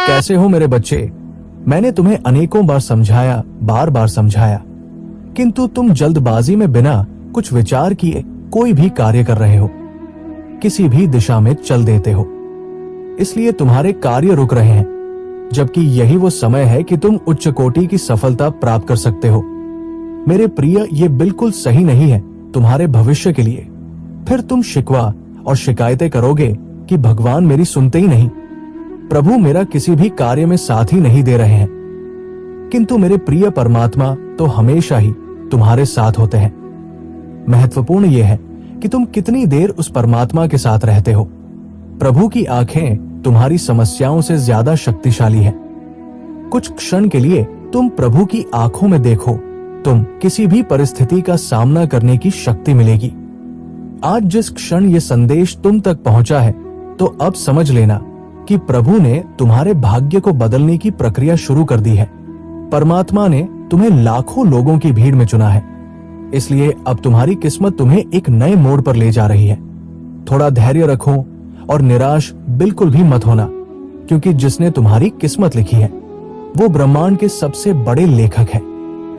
कैसे हो मेरे बच्चे? मैंने तुम्हें अनेकों बार समझाया, बार बार समझाया, किंतु तुम जल्दबाजी में बिना कुछ विचार किए कोई भी कार्य कर रहे हो, किसी भी दिशा में चल देते हो। इसलिए तुम्हारे कार्य रुक रहे हैं, जबकि यही वो समय है कि तुम उच्च कोटि की सफलता प्राप्त कर सकते हो। मेरे प्रिय, ये बिल्कुल सही नहीं है तुम्हारे भविष्य के लिए। फिर तुम शिकवा और शिकायतें करोगे कि भगवान मेरी सुनते ही नहीं, प्रभु मेरा किसी भी कार्य में साथ ही नहीं दे रहे हैं। किंतु मेरे प्रिय परमात्मा तो हमेशा ही तुम्हारे साथ होते हैं। महत्वपूर्ण यह है कि तुम कितनी देर उस परमात्मा के साथ रहते हो। प्रभु की आंखें तुम्हारी समस्याओं से ज्यादा शक्तिशाली हैं। कुछ क्षण के लिए तुम प्रभु की आंखों में देखो, तुम किसी भी परिस्थिति का सामना करने की शक्ति मिलेगी। आज जिस क्षण ये संदेश तुम तक पहुंचा है, तो अब समझ लेना कि प्रभु ने तुम्हारे भाग्य को बदलने की प्रक्रिया शुरू कर दी है। परमात्मा ने तुम्हें लाखों लोगों की भीड़ में चुना है, इसलिए अब तुम्हारी किस्मत तुम्हें एक नए मोड़ पर ले जा रही है। थोड़ा धैर्य रखो और निराश बिल्कुल भी मत होना, क्योंकि जिसने तुम्हारी किस्मत लिखी है वो ब्रह्मांड के सबसे बड़े लेखक है।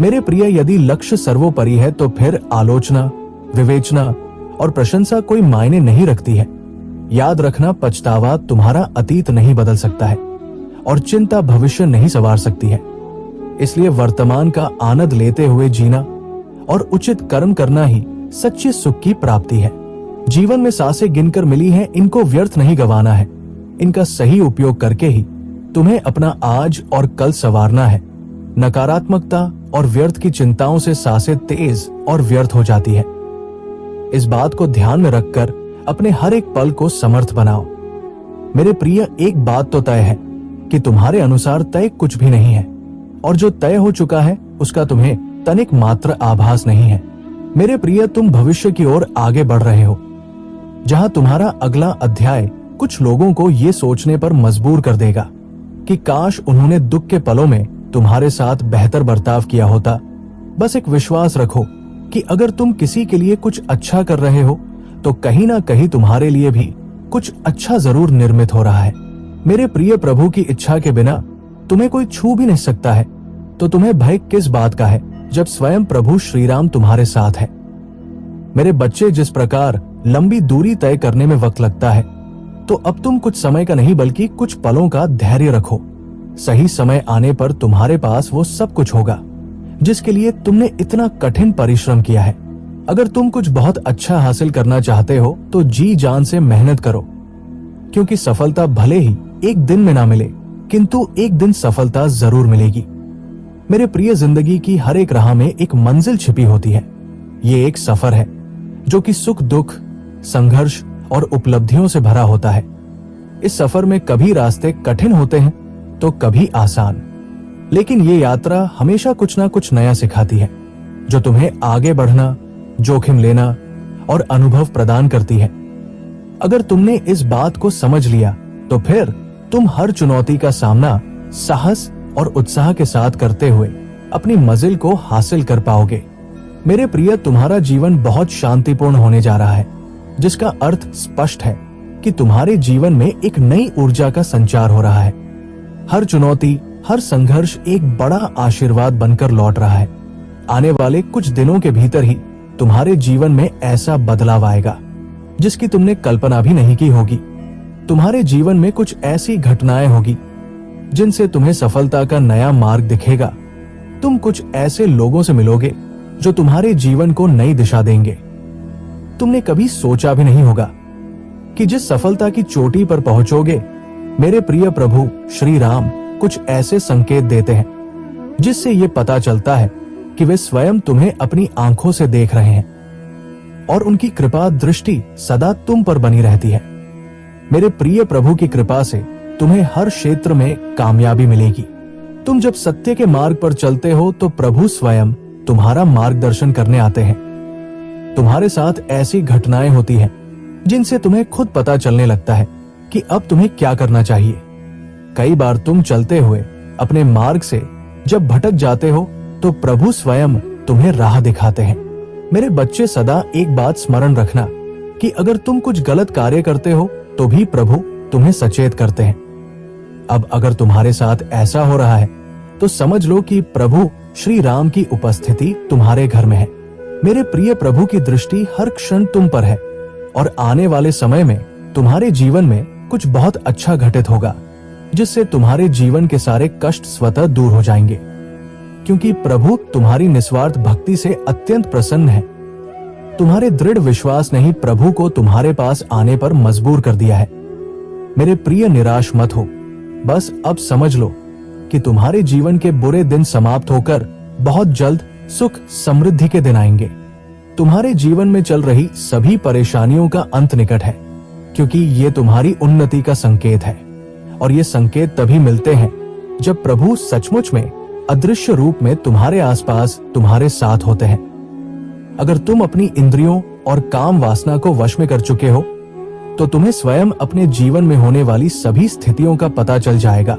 मेरे प्रिय, यदि लक्ष्य सर्वोपरि है तो फिर आलोचना, विवेचना और प्रशंसा कोई मायने नहीं रखती है। याद रखना, पछतावा तुम्हारा अतीत नहीं बदल सकता है और चिंता भविष्य नहीं संवार सकती है। इसलिए वर्तमान का आनंद लेते हुए जीना और उचित कर्म करना ही सच्चे सुख की प्राप्ति है। जीवन में सांसें गिनकर मिली हैं, इनको व्यर्थ नहीं गंवाना है। इनका सही उपयोग करके ही तुम्हें अपना आज और कल संवारना है। नकारात्मकता और व्यर्थ की चिंताओं से सांसें तेज और व्यर्थ हो जाती है। इस बात को ध्यान में रखकर अपने हर एक पल को समर्थ बनाओ। मेरे प्रिय, एक बात तो तय है कि तुम्हारे अनुसार तय कुछ भी नहीं है, और जो तय हो चुका है उसका तुम्हें तनिक मात्र आभास नहीं है। मेरे प्रिय, तुम भविष्य की ओर आगे बढ़ रहे हो, जहां तुम्हारा अगला अध्याय कुछ लोगों को ये सोचने पर मजबूर कर देगा कि काश उन्होंने दुख के पलों में तुम्हारे साथ बेहतर बर्ताव किया होता। बस एक विश्वास रखो कि अगर तुम किसी के लिए कुछ अच्छा कर रहे हो तो कहीं ना कहीं तुम्हारे लिए भी कुछ अच्छा जरूर निर्मित हो रहा है। मेरे प्रिय, प्रभु की इच्छा के बिना तुम्हें कोई छू भी नहीं सकता है, तो तुम्हें भय किस बात का है जब स्वयं प्रभु श्री राम तुम्हारे साथ है। मेरे बच्चे, जिस प्रकार लंबी दूरी तय करने में वक्त लगता है, तो अब तुम कुछ समय का नहीं बल्कि कुछ पलों का धैर्य रखो। सही समय आने पर तुम्हारे पास वो सब कुछ होगा जिसके लिए तुमने इतना कठिन परिश्रम किया है। अगर तुम कुछ बहुत अच्छा हासिल करना चाहते हो तो जी जान से मेहनत करो, क्योंकि सफलता भले ही एक दिन में ना मिले, किंतु एक दिन सफलता जरूर मिलेगी। मेरे प्रिय, जिंदगी की हर एक राह में एक मंजिल छिपी होती है। ये एक सफर है जो कि सुख दुख, संघर्ष और उपलब्धियों से भरा होता है। इस सफर में कभी रास्ते कठिन होते हैं तो कभी आसान, लेकिन ये यात्रा हमेशा कुछ ना कुछ नया सिखाती है, जो तुम्हें आगे बढ़ना, जोखिम लेना और अनुभव प्रदान करती है। अगर तुमने इस बात को समझ लिया तो फिर तुम हर चुनौती का सामना साहस और उत्साह के साथ करते हुए अपनी मंजिल को हासिल कर पाओगे। मेरे प्रिय, तुम्हारा जीवन बहुत शांतिपूर्ण होने जा रहा है, जिसका अर्थ स्पष्ट है कि तुम्हारे जीवन में एक नई ऊर्जा का संचार हो रहा है। हर चुनौती, हर संघर्ष एक बड़ा आशीर्वाद बनकर लौट रहा है। आने वाले कुछ दिनों के भीतर ही तुम्हारे जीवन में ऐसा बदलाव आएगा जिसकी तुमने कल्पना भी नहीं की होगी। तुम्हारे जीवन में कुछ ऐसी घटनाएं होगी जिनसे तुम्हें सफलता का नया मार्ग दिखेगा। तुम कुछ ऐसे लोगों से मिलोगे जो तुम्हारे जीवन को नई दिशा देंगे। तुमने कभी सोचा भी नहीं होगा कि जिस सफलता की चोटी पर पहुंचोगे, मेरे प्रिय प्रभु श्री राम कुछ ऐसे संकेत देते हैं जिससे ये पता चलता है कि वे स्वयं तुम्हें अपनी आंखों से देख रहे हैं और उनकी कृपा दृष्टि सदा तुम पर बनी रहती है। मेरे प्रिय प्रभु की कृपा से तुम्हें हर क्षेत्र में कामयाबी मिलेगी। तुम जब सत्य के मार्ग पर चलते हो तो प्रभु स्वयं तुम्हारा मार्गदर्शन करने आते हैं। तुम्हारे साथ ऐसी घटनाएं होती हैं जिनसे तुम्हें खुद पता चलने लगता है कि अब तुम्हें क्या करना चाहिए। कई बार तुम चलते हुए अपने मार्ग से जब भटक जाते हो तो प्रभु स्वयं तुम्हें राह दिखाते हैं। मेरे बच्चे, सदा एक बात स्मरण रखना कि अगर तुम कुछ गलत कार्य करते हो तो भी प्रभु तुम्हें सचेत करते हैं अब अगर तुम्हारे साथ ऐसा हो रहा है तो समझ लो कि प्रभु श्री राम की उपस्थिति तुम्हारे घर में है। मेरे प्रिय प्रभु की दृष्टि हर क्षण तुम पर है और आने वाले समय में तुम्हारे जीवन में कुछ बहुत अच्छा घटित होगा, जिससे तुम्हारे जीवन के सारे कष्ट स्वतः दूर हो जाएंगे, क्योंकि प्रभु तुम्हारी निस्वार्थ भक्ति से अत्यंत प्रसन्न है। तुम्हारे दृढ़ विश्वास ने ही प्रभु को तुम्हारे पास आने पर मजबूर कर दिया है। मेरे प्रिय, निराश मत हो। बस अब समझ लो कि तुम्हारे जीवन के बुरे दिन समाप्त होकर बहुत जल्द सुख समृद्धि के दिन आएंगे। तुम्हारे जीवन में चल रही सभी परेशानियों का अंत निकट है, क्योंकि ये तुम्हारी उन्नति का संकेत है। और ये संकेत तभी मिलते हैं जब प्रभु सचमुच में अदृश्य रूप में तुम्हारे आसपास तुम्हारे साथ होते हैं। अगर तुम अपनी इंद्रियों और काम वासना को वश में कर चुके हो तो तुम्हें स्वयं अपने जीवन में होने वाली सभी स्थितियों का पता चल जाएगा।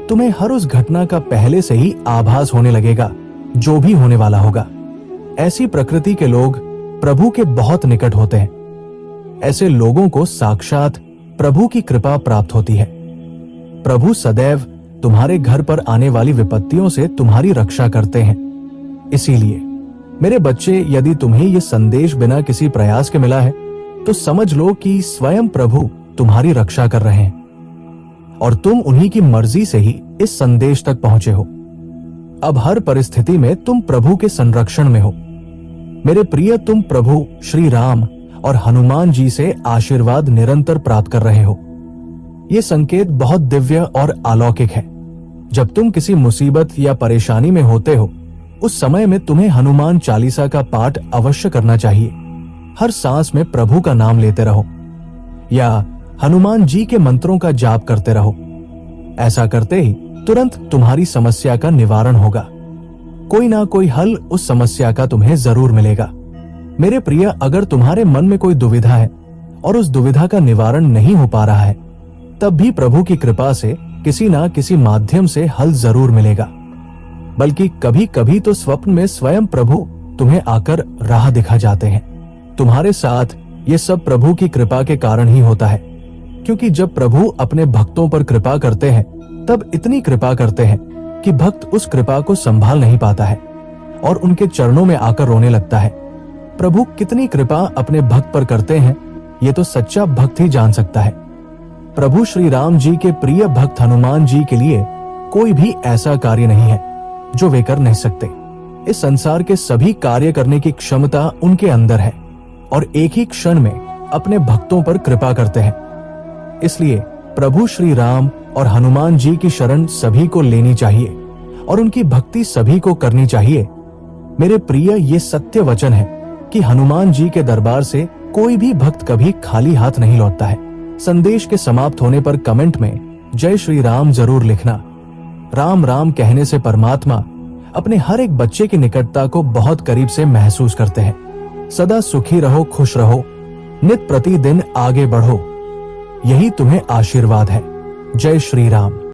तुम्हें हर उस घटना का पहले से ही आभास होने लगेगा जो भी होने वाला होगा। ऐसी प्रकृति के लोग प्रभु के बहुत निकट होते हैं। ऐसे लोगों को साक्षात प्रभु की कृपा प्राप्त होती है। प्रभु सदैव तुम्हारे घर पर आने वाली विपत्तियों से तुम्हारी रक्षा करते हैं। इसीलिए मेरे बच्चे, यदि तुम्हें यह संदेश बिना किसी प्रयास के मिला है तो समझ लो कि स्वयं प्रभु तुम्हारी रक्षा कर रहे हैं और तुम उन्हीं की मर्जी से ही इस संदेश तक पहुंचे हो। अब हर परिस्थिति में तुम प्रभु के संरक्षण में हो। मेरे प्रिय, तुम प्रभु श्री राम और हनुमान जी से आशीर्वाद निरंतर प्राप्त कर रहे हो। ये संकेत बहुत दिव्य और अलौकिक है। जब तुम किसी मुसीबत या परेशानी में होते हो उस समय में तुम्हें हनुमान चालीसा का पाठ अवश्य करना चाहिए। हर सांस में प्रभु का नाम लेते रहो या हनुमान जी के मंत्रों का जाप करते रहो। ऐसा करते ही तुरंत तुम्हारी समस्या का निवारण होगा। कोई ना कोई हल उस समस्या का तुम्हें जरूर मिलेगा। मेरे प्रिय, अगर तुम्हारे मन में कोई दुविधा है और उस दुविधा का निवारण नहीं हो पा रहा है, तब भी प्रभु की कृपा से किसी ना किसी माध्यम से हल जरूर मिलेगा। बल्कि कभी कभी तो स्वप्न में स्वयं प्रभु तुम्हें आकर राह दिखा जाते हैं। तुम्हारे साथ ये सब प्रभु की कृपा के कारण ही होता है, क्योंकि जब प्रभु अपने भक्तों पर कृपा करते हैं तब इतनी कृपा करते हैं कि भक्त उस कृपा को संभाल नहीं पाता है और उनके चरणों में आकर रोने लगता है। प्रभु कितनी कृपा अपने भक्त पर करते हैं ये तो सच्चा भक्त ही जान सकता है। प्रभु श्री राम जी के प्रिय भक्त हनुमान जी के लिए कोई भी ऐसा कार्य नहीं है जो वे कर नहीं सकते। इस संसार के सभी कार्य करने की क्षमता उनके अंदर है और एक ही क्षण में अपने भक्तों पर कृपा करते हैं। इसलिए प्रभु श्री राम और हनुमान जी की शरण सभी को लेनी चाहिए और उनकी भक्ति सभी को करनी चाहिए। मेरे प्रिय, ये सत्य वचन है कि हनुमान जी के दरबार से कोई भी भक्त कभी खाली हाथ नहीं लौटता है। संदेश के समाप्त होने पर कमेंट में जय श्री राम जरूर लिखना। राम राम कहने से परमात्मा अपने हर एक बच्चे की निकटता को बहुत करीब से महसूस करते हैं। सदा सुखी रहो, खुश रहो, नित प्रतिदिन आगे बढ़ो, यही तुम्हें आशीर्वाद है। जय श्री राम।